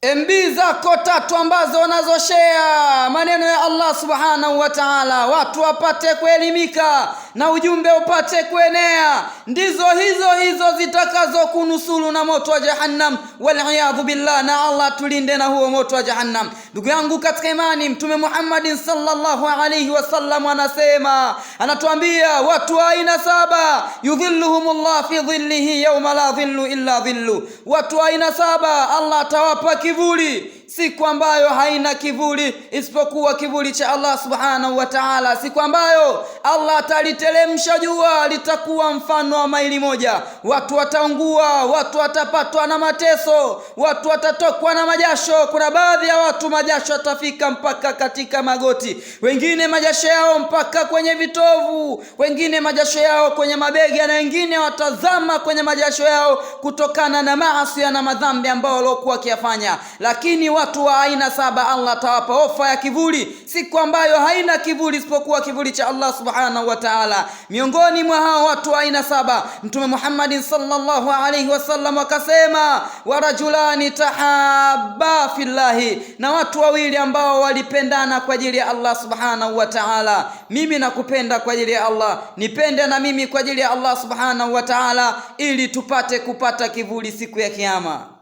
MB zako 3 ambazo wanazoshare maneno ya Allah subhanahu wa ta'ala, watu wapate kuelimika na ujumbe upate kuenea, ndizo hizo zitakazo kunusuru na moto wa jahannam, wal'iyadhu billah. Na Allah tulinde na huo moto wa jahannam. Ndugu yangu katika imani, Mtume Muhammad sallallahu alayhi wasallam anatuambia watu wa aina 7 yudhilluhumullah fi dhillihi yawma la dhillu illa dhillu. Watu wa aina 7 Allah atawapa kivuli siku ambayo haina kivuli isipokuwa kivuli cha Allah subhanahu wa ta'ala, siku ambayo Allah ataliteremsha jua litakuwa mfano wa maili moja. Watu wataungua, watu watapatwa na mateso, watu watatokwa na majasho. Kuna baadhi ya watu majasho atafika mpaka katika magoti, wengine majasho yao mpaka kwenye vitovu, wengine majasho yao kwenye mabega, na wengine watazama kwenye majasho yao kutokana na maasi na madhambi ambao walikuwa wakiyafanya. Lakini watu wa aina 7 Allah atawapa ofa ya kivuli, siku ambayo haina kivuli isipokuwa kivuli cha Allah subhanahu wa ta'ala. Miongoni mwa hao watu wa aina 7 Mtume Muhammad sallallahu alayhi wasallam akasema, wa rajulani tahabba fillahi, na watu wawili ambao walipendana kwa ajili ya Allah subhanahu wa ta'ala. Mimi nakupenda kwa ajili ya Allah, nipende na mimi kwa ajili ya Allah subhanahu wa ta'ala, ili tupate kupata kivuli siku ya kiyama.